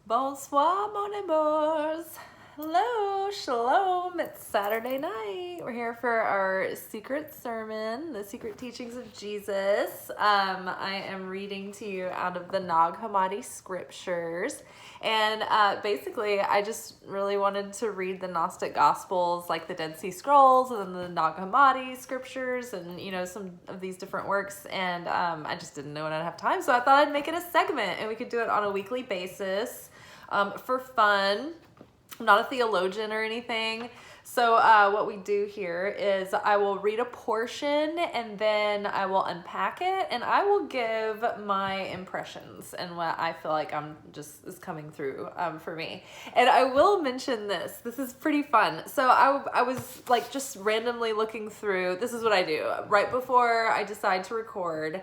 Bonsoir, mon amours. Hello, shalom. It's Saturday night. We're here for our secret sermon, the secret teachings of Jesus. I am reading to you out of the Nag Hammadi scriptures. And basically, I just really wanted to read the Gnostic Gospels, like the Dead Sea Scrolls, and then the Nag Hammadi scriptures, and some of these different works. And I just didn't know when I'd have time, so I thought I'd make it a segment, and we could do it on a weekly basis for fun. I'm not a theologian or anything. So what we do here is I will read a portion and then I will unpack it and I will give my impressions and what I feel like is coming through for me. And I will mention this. This is pretty fun. So I was like just randomly looking through. This is what I do. Right before I decide to record,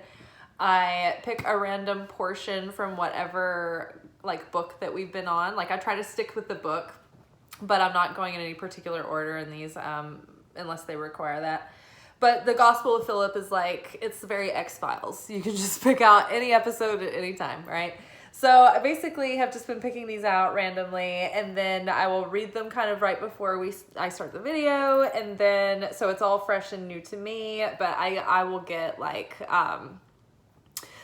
I pick a random portion from whatever like book that we've been on. Like I try to stick with the book, but I'm not going in any particular order in these unless they require that. But the Gospel of Philip is like, it's very X-Files. You can just pick out any episode at any time, right? So I basically have just been picking these out randomly, and then I will read them kind of right before I start the video, and then so it's all fresh and new to me, but I will get like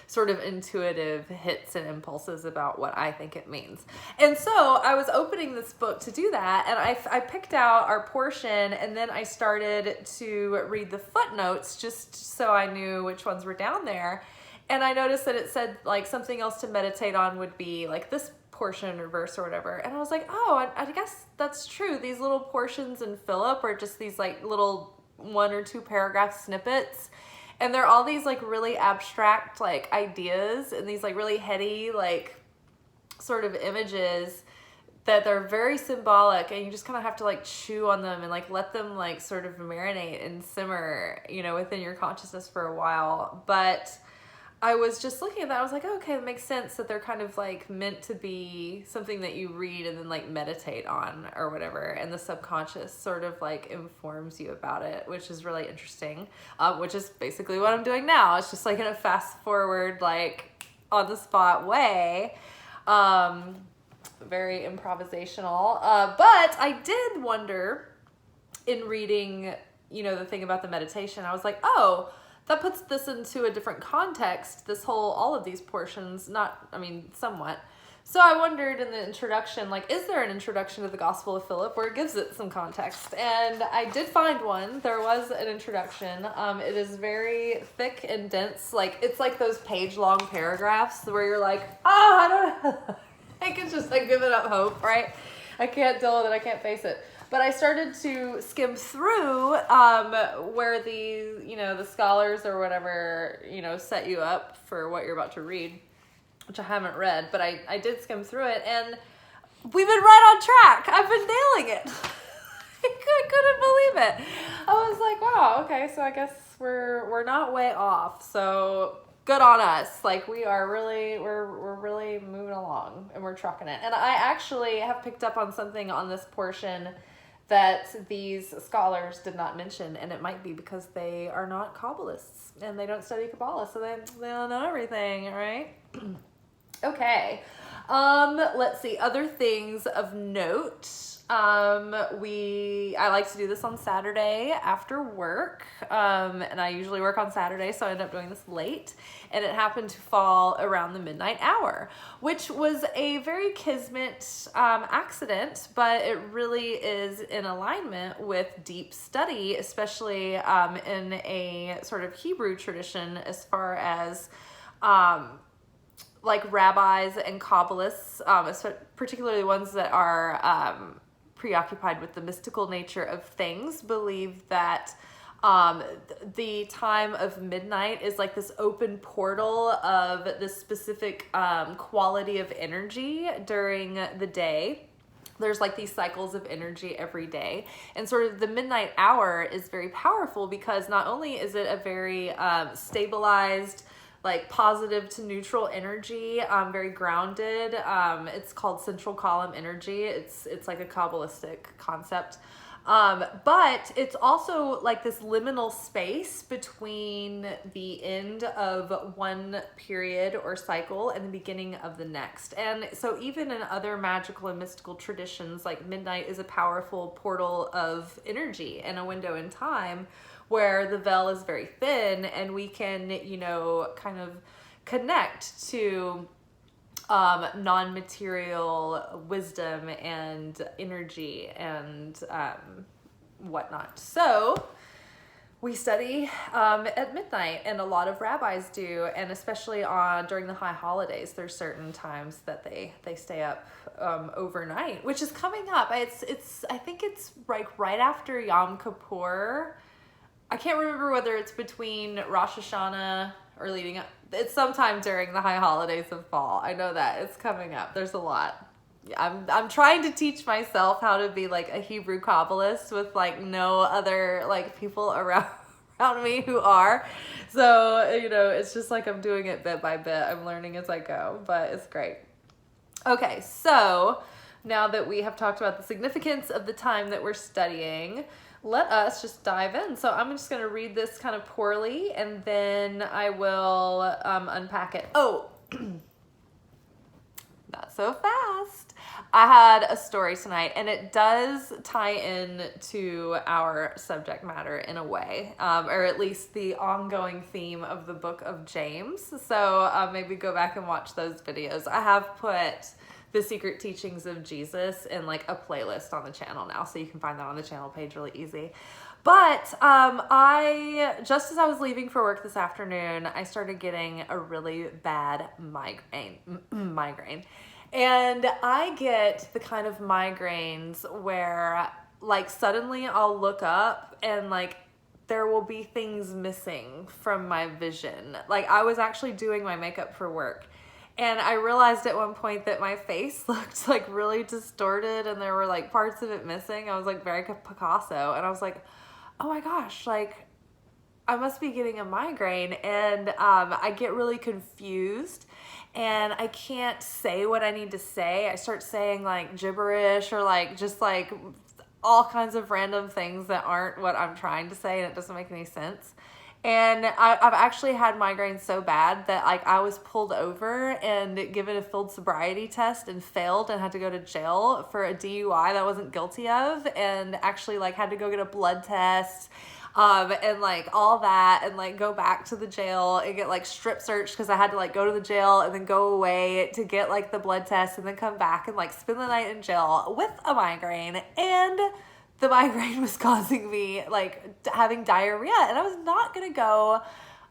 sort of intuitive hits and impulses about what I think it means. And so I was opening this book to do that, and I picked out our portion, and then I started to read the footnotes just so I knew which ones were down there. And I noticed that it said like something else to meditate on would be like this portion or verse or whatever. And I was like, oh, I guess that's true. These little portions in Philip are just these like little 1 or 2 paragraph snippets. And they're all these like really abstract like ideas and these like really heady like sort of images that they're very symbolic, and you just kind of have to like chew on them and like let them like sort of marinate and simmer, within your consciousness for a while. But I was just looking at that. I was like, oh, okay, that makes sense that they're kind of like meant to be something that you read and then like meditate on or whatever. And the subconscious sort of like informs you about it, which is really interesting, which is basically what I'm doing now. It's just like in a fast forward, like on the spot way, very improvisational. But I did wonder in reading, the thing about the meditation, I was like, oh, that puts this into a different context, all of these portions, somewhat. So I wondered in the introduction, like, is there an introduction to the Gospel of Philip where it gives it some context? And I did find one. There was an introduction. It is very thick and dense. Like, it's like those page-long paragraphs where you're like, I don't know. I can just like giving up hope, right? I can't deal with it. I can't face it. But I started to skim through where the scholars or whatever, set you up for what you're about to read, which I haven't read, but I did skim through it, and we've been right on track. I've been nailing it. I couldn't believe it. I was like, wow, okay, so I guess we're not way off. So good on us. Like we're really moving along, and we're trucking it. And I actually have picked up on something on this portion that these scholars did not mention, and it might be because they are not Kabbalists and they don't study Kabbalah, so they don't know everything, right? Okay. Let's see, other things of note. I like to do this on Saturday after work, and I usually work on Saturday, so I end up doing this late, and it happened to fall around the midnight hour, which was a very kismet accident, but it really is in alignment with deep study, especially in a sort of Hebrew tradition as far as like rabbis and Kabbalists, particularly ones that are preoccupied with the mystical nature of things, believe that the time of midnight is like this open portal of this specific quality of energy during the day. There's like these cycles of energy every day. And sort of the midnight hour is very powerful because not only is it a very stabilized, like positive to neutral energy, very grounded. It's called central column energy. It's like a Kabbalistic concept. But it's also like this liminal space between the end of one period or cycle and the beginning of the next. And so even in other magical and mystical traditions, like midnight is a powerful portal of energy and a window in time where the veil is very thin and we can, kind of connect to non-material wisdom and energy and whatnot. So we study at midnight, and a lot of rabbis do, and especially during the high holidays, there's certain times that they stay up overnight, which is coming up. I think it's like right after Yom Kippur. I can't remember whether it's between Rosh Hashanah or leading up. It's sometime during the high holidays of fall. I know that it's coming up. There's a lot. I'm trying to teach myself how to be like a Hebrew Kabbalist with like no other like people around me who are. So, it's just like I'm doing it bit by bit. I'm learning as I go, but it's great. Okay, so now that we have talked about the significance of the time that we're studying, let us just dive in. So I'm just going to read this kind of poorly, and then I will unpack it. Oh, not so fast. I had a story tonight, and it does tie in to our subject matter in a way, or at least the ongoing theme of the book of James. So maybe go back and watch those videos. I have put the secret teachings of Jesus in like a playlist on the channel now, so you can find that on the channel page really easy. But just as I was leaving for work this afternoon, I started getting a really bad migraine. And I get the kind of migraines where like suddenly I'll look up and like there will be things missing from my vision. Like I was actually doing my makeup for work, and I realized at one point that my face looked like really distorted and there were like parts of it missing. I was like very Picasso, and I was like, oh my gosh, like I must be getting a migraine. And I get really confused and I can't say what I need to say. I start saying like gibberish or like just like all kinds of random things that aren't what I'm trying to say, and it doesn't make any sense. And I've actually had migraines so bad that like I was pulled over and given a field sobriety test and failed and had to go to jail for a DUI that I wasn't guilty of, and actually like had to go get a blood test and like all that, and like go back to the jail and get like strip searched because I had to like go to the jail and then go away to get like the blood test and then come back and like spend the night in jail with a migraine. And the migraine was causing me like having diarrhea, and I was not gonna go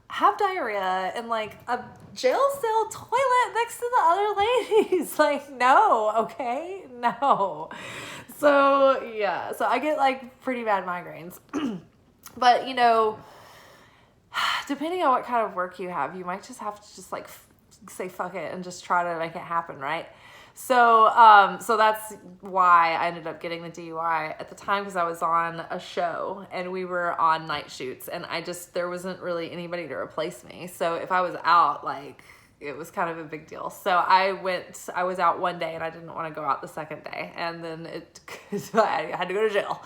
have diarrhea in like a jail cell toilet next to the other ladies. Like, no, okay, no. So yeah, so I get like pretty bad migraines. But depending on what kind of work you have, you might just have to just like say fuck it and just try to make it happen, right? So that's why I ended up getting the DUI at the time, because I was on a show and we were on night shoots, and there wasn't really anybody to replace me. So if I was out, like it was kind of a big deal. So I was out one day and I didn't want to go out the second day, and then I had to go to jail.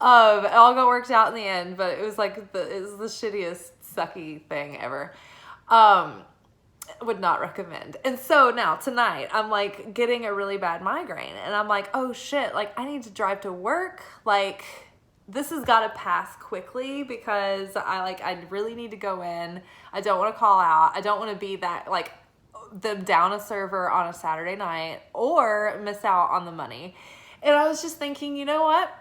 It all got worked out in the end, but it was like it was the shittiest sucky thing ever. Would not recommend. And so now tonight I'm like getting a really bad migraine, and I'm like, oh shit, like I need to drive to work. Like this has got to pass quickly because I really need to go in. I don't want to call out. I don't want to be that like them down a server on a Saturday night or miss out on the money. And I was just thinking, you know what?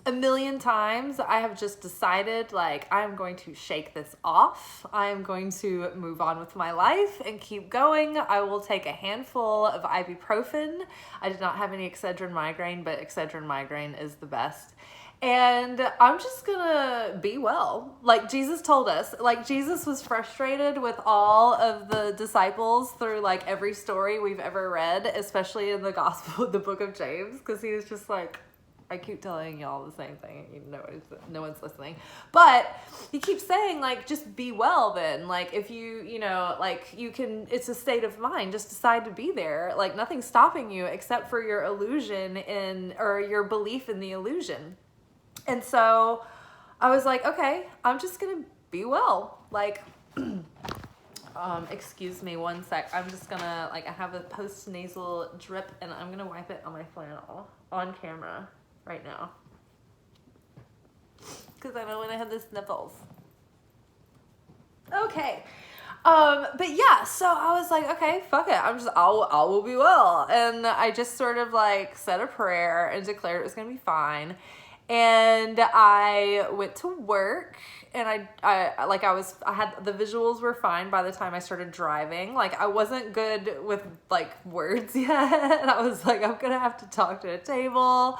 A million times I have just decided like I'm going to shake this off. I am going to move on with my life and keep going. I will take a handful of ibuprofen. I did not have any Excedrin migraine, but Excedrin migraine is the best. And I'm just gonna be well. Like Jesus told us, like Jesus was frustrated with all of the disciples through like every story we've ever read, especially in the gospel, the book of James, because he was just like, I keep telling y'all the same thing, even though no one's listening. But he keeps saying, like, just be well then. Like, if like, you can, it's a state of mind. Just decide to be there. Like, nothing's stopping you except for your illusion or your belief in the illusion. And so I was like, okay, I'm just going to be well. Like, excuse me one sec. I'm just going to, like, I have a post-nasal drip, and I'm going to wipe it on my flannel on camera right now. Because I know when I have the sniffles. Okay. But yeah, so I was like, okay, fuck it. I will be well. And I just sort of like said a prayer and declared it was going to be fine. And I went to work, and I had, the visuals were fine by the time I started driving. Like, I wasn't good with like words yet. And I was like, I'm going to have to talk to a table.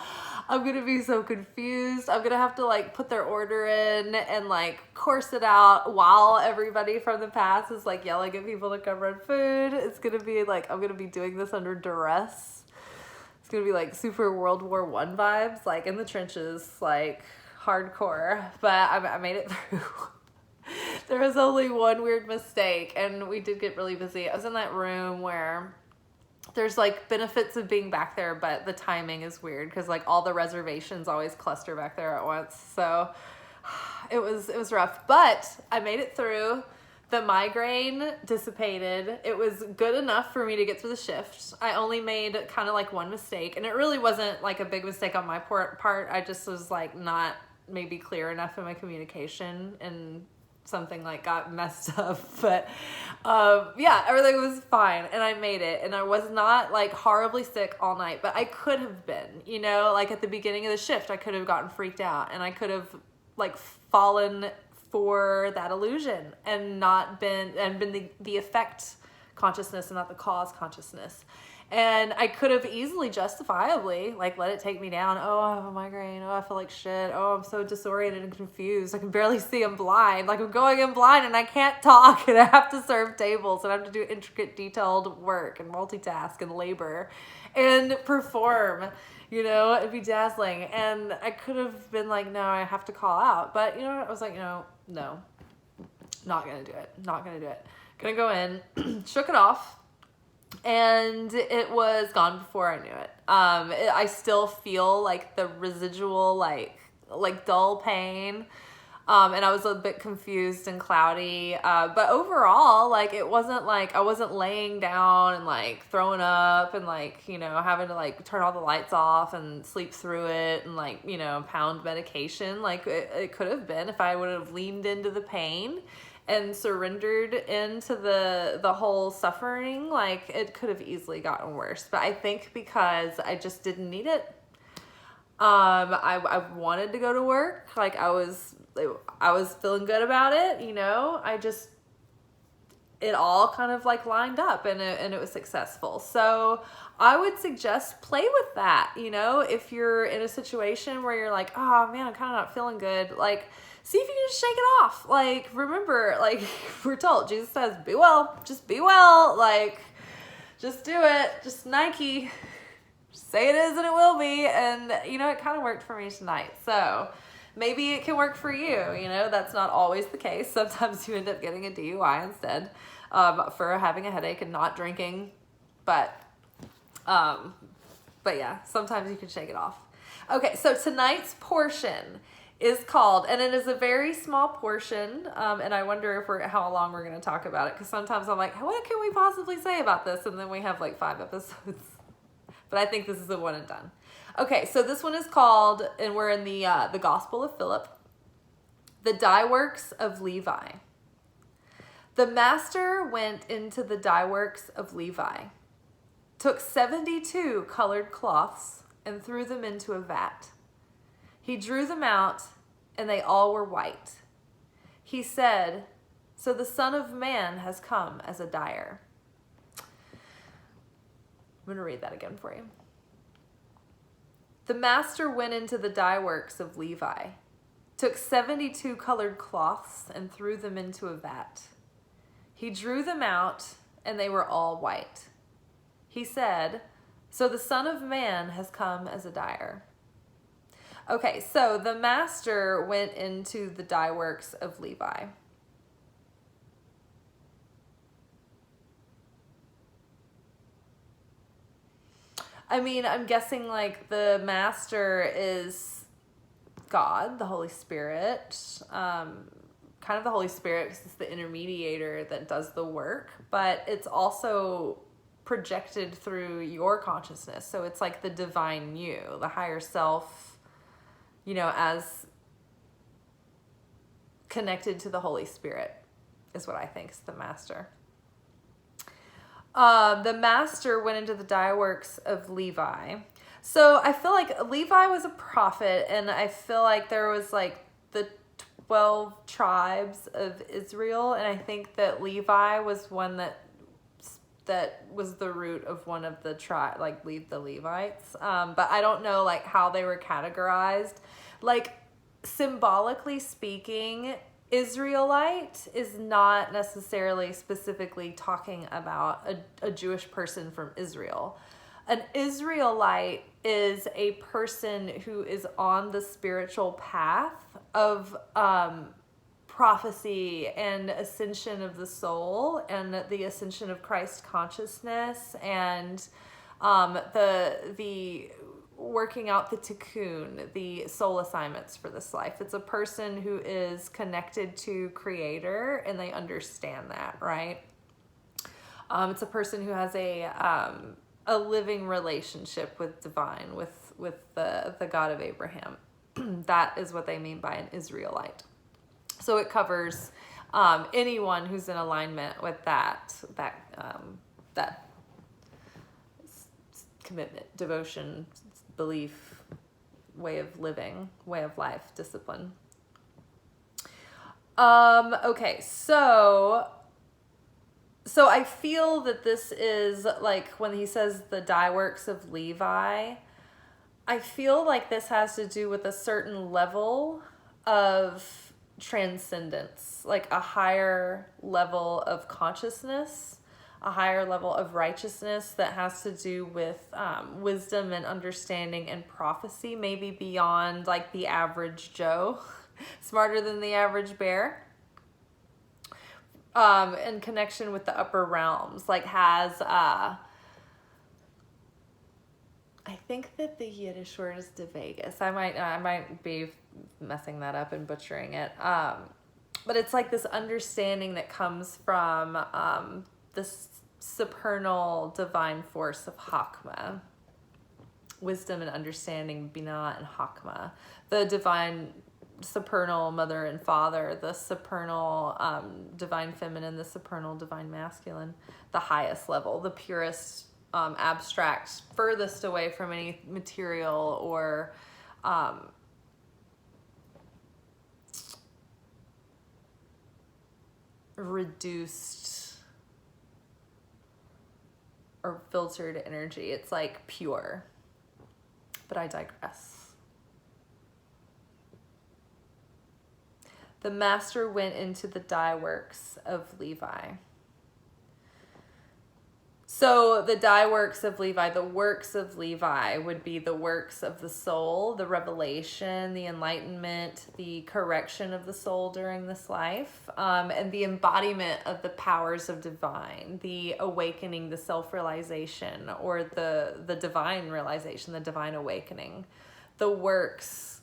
I'm going to be so confused. I'm going to have to like put their order in and like course it out while everybody from the past is like yelling at people to come run food. It's going to be like, I'm going to be doing this under duress. It's going to be like super World War I vibes, like in the trenches, like hardcore. But I made it through. There was only one weird mistake, and we did get really busy. I was in that room where there's like benefits of being back there, but the timing is weird because like all the reservations always cluster back there at once. So it was rough, but I made it through. The migraine dissipated. It was good enough for me to get through the shift. I only made kind of like one mistake, and it really wasn't like a big mistake on my part. I just was like not maybe clear enough in my communication, and something like got messed up. But yeah, everything was fine, and I made it, and I was not like horribly sick all night, but I could have been, you know, like at the beginning of the shift, I could have gotten freaked out, and I could have like fallen for that illusion and been the effect consciousness and not the cause consciousness. And I could have easily justifiably like let it take me down. Oh, I have a migraine. Oh, I feel like shit. Oh, I'm so disoriented and confused. I can barely see. I'm blind. Like I'm going in blind and I can't talk, and I have to serve tables, and I have to do intricate detailed work and multitask and labor and perform, you know, it'd be dazzling. And I could have been like, no, I have to call out. But, you know, I was like, no, not going to do it. Not going to do it. Going to go in, shook it off, and it was gone before I knew it. I still feel like the residual, like dull pain. And I was a bit confused and cloudy. But overall, like, it wasn't like I wasn't laying down and like throwing up and like, you know, having to like turn all the lights off and sleep through it and like, you know, pound medication. Like it could have been if I would have leaned into the pain and surrendered into the whole suffering. Like it could have easily gotten worse. But I think because I just didn't need it. I wanted to go to work. Like I was feeling good about it, you know. It all kind of like lined up, and it was successful. So I would suggest play with that, you know, if you're in a situation where you're like, oh man, I'm kind of not feeling good. Like, see if you can just shake it off. Like, remember, like we're told, Jesus says, be well, just be well. Like, just do it. Just Nike. Just say it is and it will be. And, you know, it kind of worked for me tonight. So maybe it can work for you. You know, that's not always the case. Sometimes you end up getting a DUI instead for having a headache and not drinking. But yeah, sometimes you can shake it off. Okay, so tonight's portion is called, and it is a very small portion, and I wonder how long we're going to talk about it, because sometimes I'm like, what can we possibly say about this? And then we have like 5 episodes. But I think this is a one and done. Okay, so this one is called, and we're in the Gospel of Philip, the Die Works of Levi. The master went into the dye works of Levi, took 72 colored cloths, and threw them into a vat. He drew them out, and they all were white. He said, so the Son of Man has come as a dyer. I'm going to read that again for you. The master went into the dye works of Levi, took 72 colored cloths, and threw them into a vat. He drew them out, and they were all white. He said, so the Son of Man has come as a dyer. Okay, so the master went into the dye works of Levi. I mean, I'm guessing like the master is God, the Holy Spirit, kind of the Holy Spirit because it's the intermediator that does the work, but it's also projected through your consciousness. So it's like the divine you, the higher self, you know, as connected to the Holy Spirit is what I think is the master. The master went into the Die Works of Levi. So I feel like Levi was a prophet, and I feel like there was like the 12 tribes of Israel, and I think that Levi was one that was the root of one of the the Levites. But I don't know like how they were categorized. Like symbolically speaking, Israelite is not necessarily specifically talking about a Jewish person from Israel. An Israelite is a person who is on the spiritual path of prophecy and ascension of the soul and the ascension of Christ consciousness and the working out the tikkun, the soul assignments for this life. It's a person who is connected to Creator and they understand that, right? It's a person who has a living relationship with divine, with the God of Abraham. That is what they mean by an Israelite. So it covers anyone who's in alignment with that commitment, devotion, belief, way of living, way of life, discipline. Okay, so I feel that this is like when he says the Die Works of Levi, I feel like this has to do with a certain level of transcendence, like a higher level of consciousness, a higher level of righteousness that has to do with wisdom and understanding and prophecy, maybe beyond like the average Joe, smarter than the average bear. In connection with the upper realms, like has I think that the Yiddish word is de Vegas. I might be messing that up and butchering it. But it's like this understanding that comes from this supernal divine force of Hakma. Wisdom and understanding, Binah and Hakma. The divine supernal mother and father, the supernal divine feminine, the supernal divine masculine, the highest level, the purest abstract, furthest away from any material or reduced or filtered energy. It's like pure. But I digress. The master went into the Die Works of Levi. So the Die Works of Levi, the works of Levi would be the works of the soul, the revelation, the enlightenment, the correction of the soul during this life, and the embodiment of the powers of divine, the awakening, the self-realization, or the divine realization, the divine awakening. The works,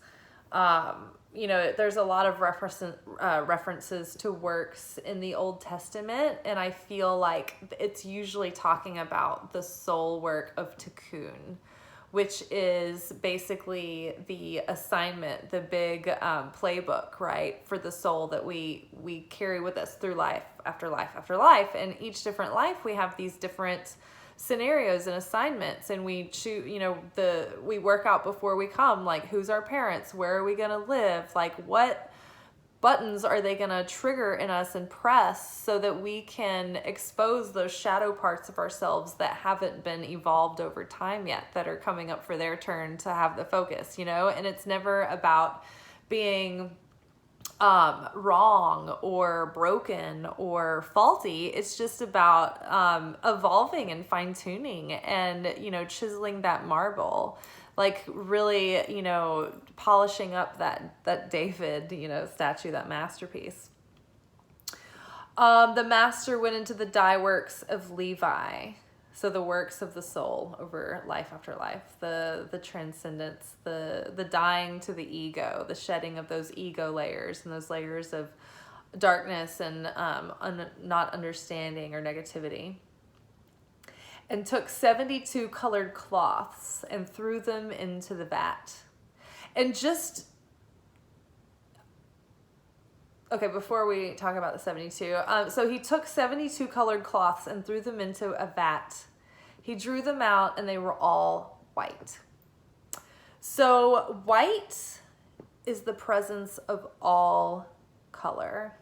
there's a lot of references to works in the Old Testament, and I feel like it's usually talking about the soul work of tikkun, which is basically the assignment, the big playbook, right, for the soul that we carry with us through life after life after life. And each different life, we have these different scenarios and assignments, and we choose, we work out before we come, like who's our parents, where are we going to live, like what buttons are they going to trigger in us and press so that we can expose those shadow parts of ourselves that haven't been evolved over time yet, that are coming up for their turn to have the focus, and it's never about being wrong or broken or faulty. It's just about evolving and fine-tuning and chiseling that marble, like really polishing up that David statue, that masterpiece. The master went into the Die Works of Levi. So the works of the soul over life after life, the transcendence, the dying to the ego, the shedding of those ego layers and those layers of darkness and not understanding or negativity. And took 72 colored cloths and threw them into the vat. And just, okay, before we talk about the 72, so he took 72 colored cloths and threw them into a vat. He drew them out and they were all white. So white is the presence of all color.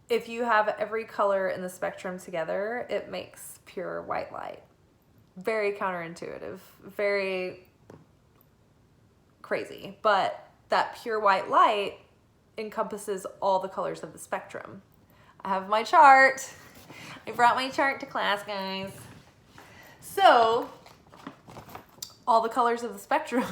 If you have every color in the spectrum together, it makes pure white light. Very counterintuitive, very crazy. But that pure white light encompasses all the colors of the spectrum. I have my chart. I brought my chart to class, guys. So, all the colors of the spectrum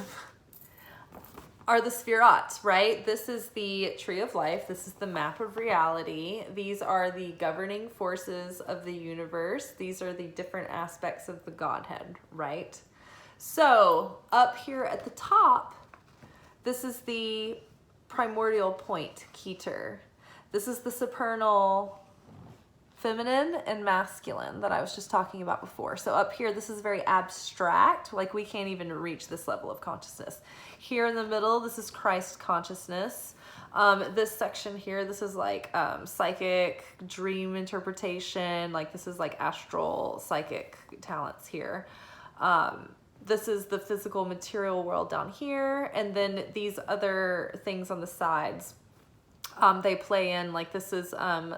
are the spherots, right? This is the tree of life. This is the map of reality. These are the governing forces of the universe. These are the different aspects of the godhead, right? So up here at the top, this is the primordial point, Keter. This is the supernal feminine and masculine that I was just talking about before. So up here, this is very abstract, like we can't even reach this level of consciousness. Here in the middle, this is Christ consciousness. This section here, this is like psychic dream interpretation, like this is like astral psychic talents here. This is the physical material world down here, and then these other things on the sides. They play in, like this is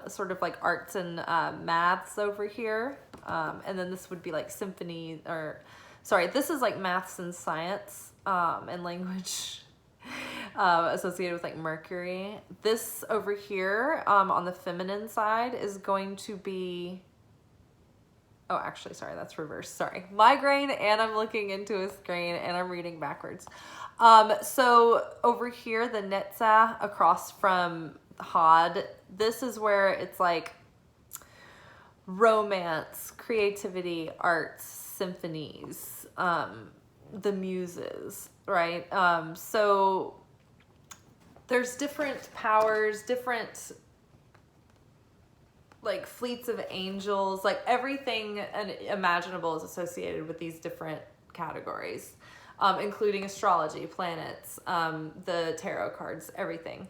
sort of like arts and maths over here. And then this would be like symphony, or sorry, this is like maths and science and language associated with like Mercury. This over here on the feminine side is going to be, oh, actually, sorry, that's reverse. Sorry. Migraine, and I'm looking into a screen and I'm reading backwards. So over here, the Netza across from Had, this is where it's like romance, creativity, arts, symphonies, the muses, right? So there's different powers, different like fleets of angels, like everything imaginable is associated with these different categories, including astrology, planets, the tarot cards, everything.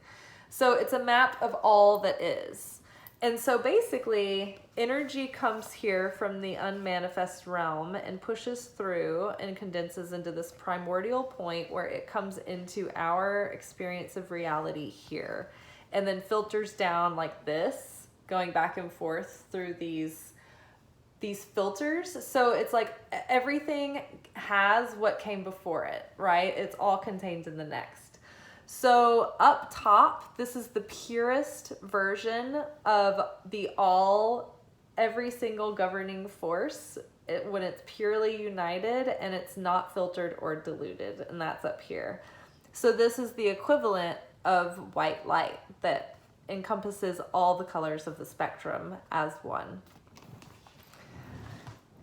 So it's a map of all that is. And so basically, energy comes here from the unmanifest realm and pushes through and condenses into this primordial point where it comes into our experience of reality here, and then filters down like this, going back and forth through these filters. So it's like everything has what came before it, right? It's all contained in the next. So up top, this is the purest version of every single governing force when it's purely united and it's not filtered or diluted, and that's up here. So this is the equivalent of white light that encompasses all the colors of the spectrum as one.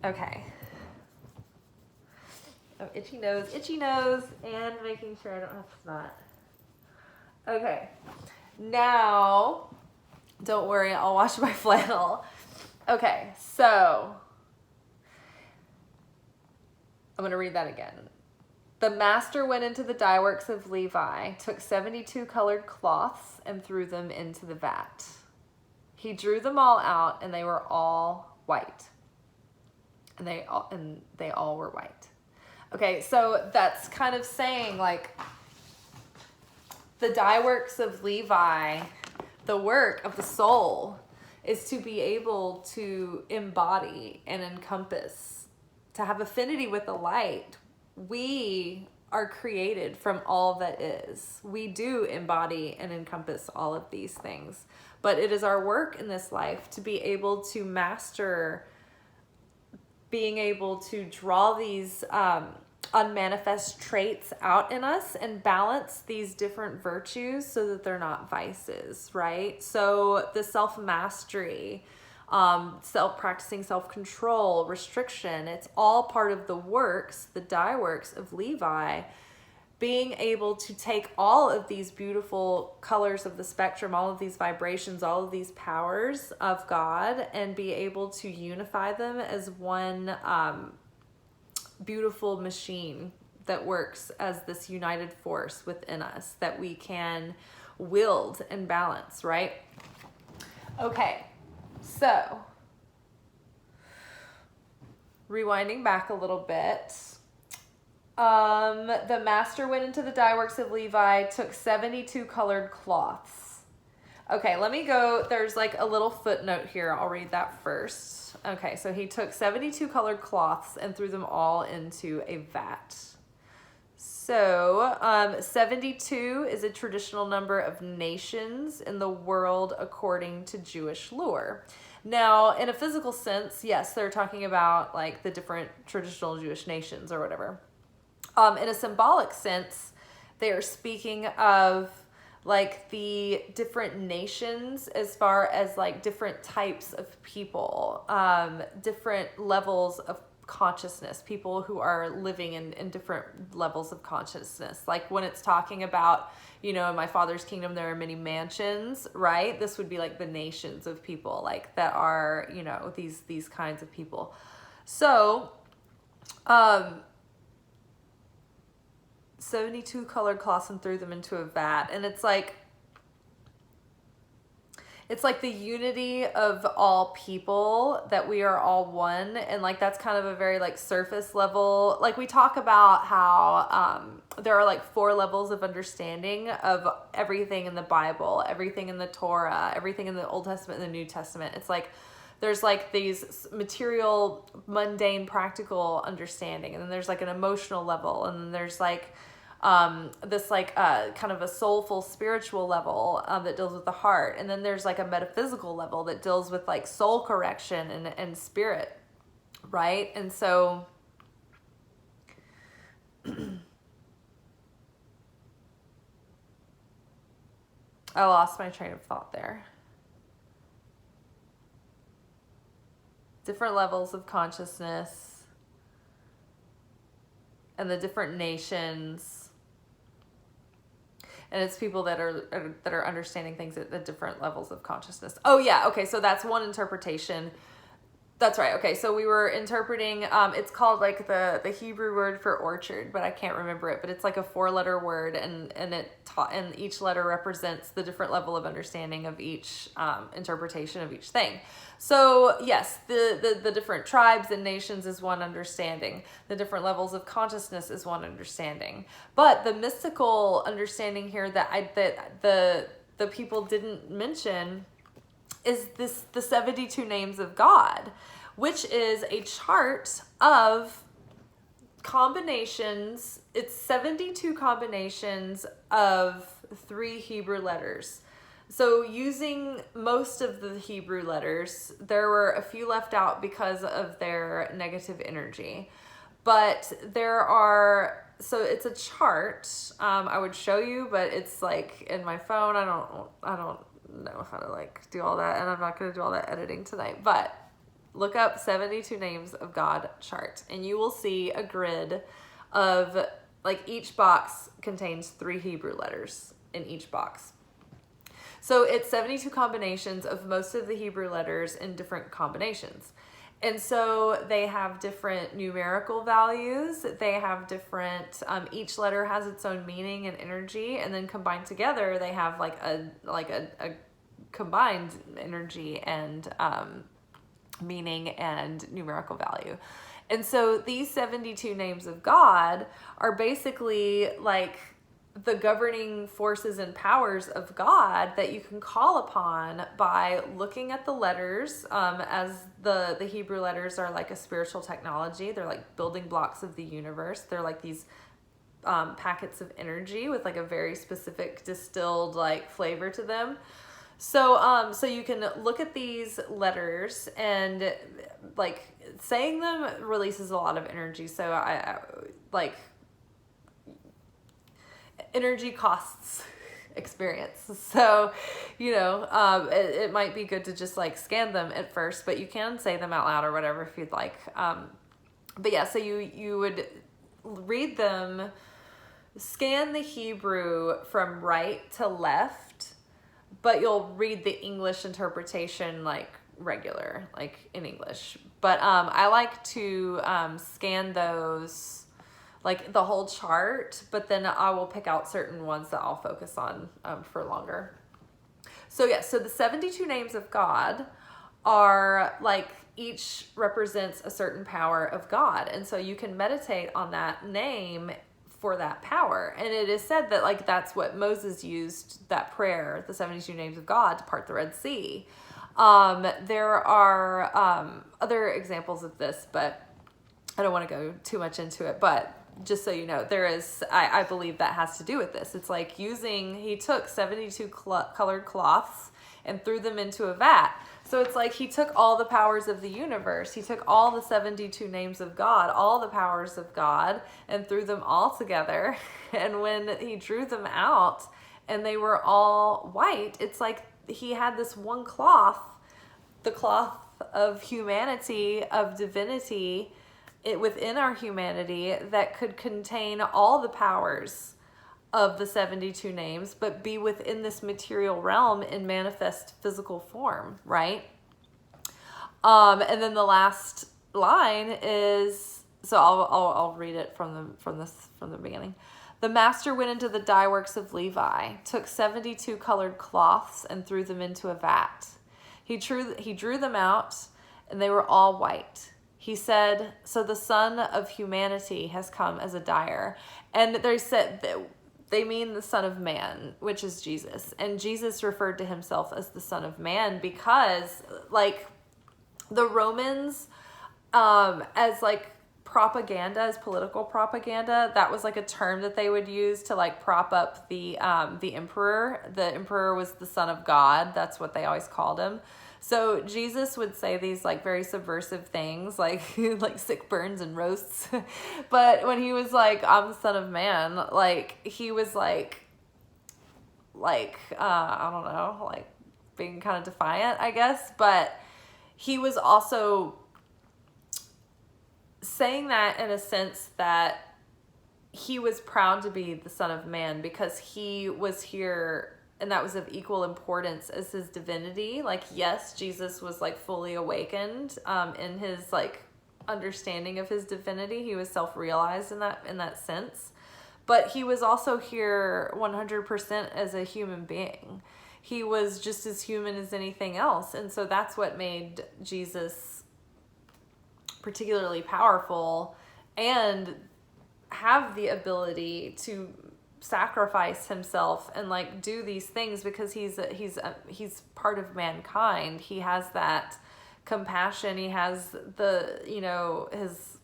Okay. Oh, itchy nose, and making sure I don't have snot. Okay, now, don't worry, I'll wash my flannel. Okay, so, I'm going to read that again. The master went into the Dye Works of Levi, took 72 colored cloths, and threw them into the vat. He drew them all out, and they were all white. And they all were white. Okay, so that's kind of saying, like, the Dye Works of Levi, the work of the soul, is to be able to embody and encompass, to have affinity with the light. We are created from all that is. We do embody and encompass all of these things. But it is our work in this life to be able to master being able to draw these unmanifest traits out in us and balance these different virtues so that they're not vices, right? So the self-mastery, practicing self-control, restriction. It's all part of the works, the Die Works of Levi, being able to take all of these beautiful colors of the spectrum, all of these vibrations, all of these powers of God, and be able to unify them as one beautiful machine that works as this united force within us that we can wield and balance, right? Okay, so rewinding back a little bit. The master went into the Dye Works of Levi, took 72 colored cloths. Okay, let me go. There's like a little footnote here. I'll read that first. Okay, so he took 72 colored cloths and threw them all into a vat. So 72 is a traditional number of nations in the world according to Jewish lore. Now, in a physical sense, yes, they're talking about like the different traditional Jewish nations or whatever. In a symbolic sense, they are speaking of like the different nations as far as like different types of people, different levels of consciousness, people who are living in different levels of consciousness. Like when it's talking about, in my Father's kingdom, there are many mansions, right? This would be like the nations of people, like that are, these kinds of people. So, 72 colored cloths and threw them into a vat. And it's like the unity of all people, that we are all one. And like, that's kind of a very like surface level. Like we talk about how there are like 4 levels of understanding of everything in the Bible, everything in the Torah, everything in the Old Testament and the New Testament. It's like, there's like these material, mundane, practical understanding. And then there's like an emotional level. And then there's like this like kind of a soulful spiritual level that deals with the heart. And then there's like a metaphysical level that deals with like soul correction and spirit, right? And so I lost my train of thought there. Different levels of consciousness and the different nations. And it's people that are understanding things at the different levels of consciousness. Oh yeah, okay, so that's one interpretation. That's right. Okay, so we were interpreting, it's called like the Hebrew word for orchard, but I can't remember it, but it's like a 4-letter word, and each letter represents the different level of understanding of each interpretation of each thing. So yes, the different tribes and nations is one understanding. The different levels of consciousness is one understanding. But the mystical understanding here that the people didn't mention is the 72 names of God, which is a chart of combinations. It's 72 combinations of 3 Hebrew letters. So using most of the Hebrew letters, there were a few left out because of their negative energy. But so it's a chart. I would show you, but it's like in my phone. I don't know how to like do all that, and I'm not going to do all that editing tonight, but look up 72 names of God chart, and you will see a grid of like each box contains 3 Hebrew letters in each box. So it's 72 combinations of most of the Hebrew letters in different combinations. And so they have different numerical values. They have different, each letter has its own meaning and energy, and then combined together, they have like a combined energy and meaning and numerical value. And so these 72 names of God are basically like the governing forces and powers of God that you can call upon by looking at the letters, as the Hebrew letters are like a spiritual technology. They're like building blocks of the universe. They're like these packets of energy with like a very specific distilled like flavor to them. So so you can look at these letters, and like saying them releases a lot of energy. So I like energy costs experience. So, it might be good to just like scan them at first, but you can say them out loud or whatever if you'd like. But yeah, so you would read them, scan the Hebrew from right to left, but you'll read the English interpretation like regular, like in English. But I like to scan those like the whole chart, but then I will pick out certain ones that I'll focus on for longer. So yeah, so the 72 names of God are like each represents a certain power of God. And so you can meditate on that name for that power. And it is said that like that's what Moses used, that prayer, the 72 names of God, to part the Red Sea. There are other examples of this, but I don't want to go too much into it. But just so you know, there is, I believe that has to do with this. It's like he took 72 colored cloths and threw them into a vat. So it's like he took all the powers of the universe. He took all the 72 names of God, all the powers of God, and threw them all together. And when he drew them out and they were all white, it's like he had this one cloth, the cloth of humanity, of divinity, within our humanity, that could contain all the powers of the 72 names, but be within this material realm in manifest physical form, right? And then the last line is, so I'll read it from the beginning. The master went into the Dye Works of Levi, took 72 colored cloths and threw them into a vat. He drew them out, and they were all white. He said, so the Son of Humanity has come as a dyer. And they said that they mean the Son of Man, which is Jesus. And Jesus referred to himself as the Son of Man because, like, the Romans, as like propaganda, as political propaganda, that was like a term that they would use to like prop up the emperor. The emperor was the Son of God. That's what they always called him. So Jesus would say these like very subversive things, like like sick burns and roasts. But when he was like, I'm the Son of Man, like he was like I don't know, like being kind of defiant, I guess. But he was also saying that in a sense that he was proud to be the Son of Man because he was here, and that was of equal importance as his divinity. Like, yes, Jesus was like fully awakened in his like understanding of his divinity. He was self-realized in that sense, but he was also here 100% as a human being. He was just as human as anything else. And so that's what made Jesus particularly powerful and have the ability to sacrifice himself and like do these things, because he's part of mankind. He has that compassion. He has the, his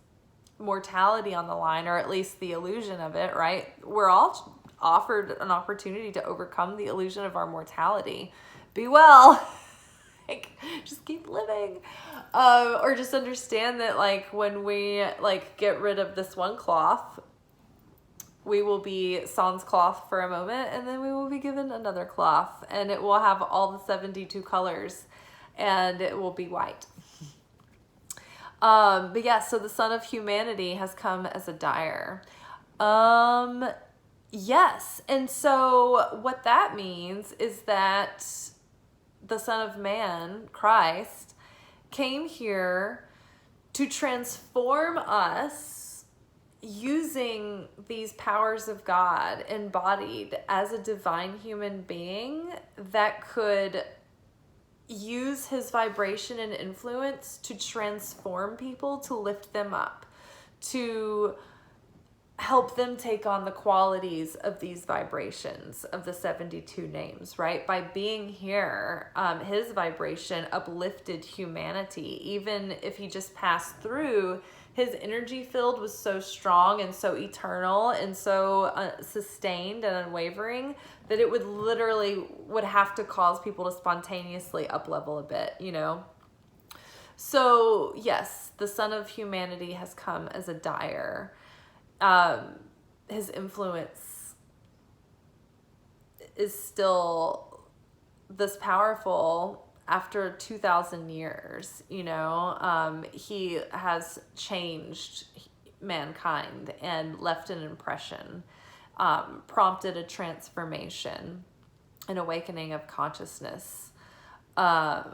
mortality on the line, or at least the illusion of it, right? We're all offered an opportunity to overcome the illusion of our mortality. Be well. Like, just keep living. Or just understand that like when we like get rid of this one cloth, we will be sans cloth for a moment, and then we will be given another cloth, and it will have all the 72 colors, and it will be white. But yeah, so the Son of Humanity has come as a dyer. Yes. And so what that means is that the Son of Man, Christ, came here to transform us using these powers of God embodied as a divine human being that could use his vibration and influence to transform people, to lift them up, to help them take on the qualities of these vibrations of the 72 names, right? By being here, his vibration uplifted humanity. Even if he just passed through, his energy field was so strong and so eternal and so sustained and unwavering that it would have to cause people to spontaneously up level a bit, So yes, the Son of Humanity has come as a dyer. His influence is still this powerful after 2,000 years. You know, he has changed mankind and left an impression, prompted a transformation, an awakening of consciousness, that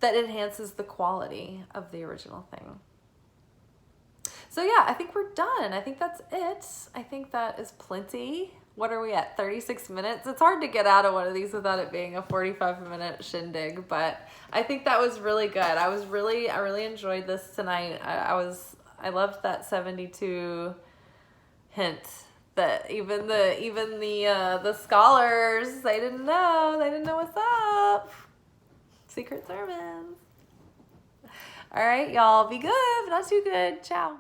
enhances the quality of the original thing. So yeah, I think we're done. I think that's it. I think that is plenty. What are we at? 36 minutes? It's hard to get out of one of these without it being a 45-minute shindig, but I think that was really good. I really enjoyed this tonight. I loved that 72 hint that even the scholars, they didn't know what's up. Secret sermons. All right, y'all, be good, but not too good. Ciao.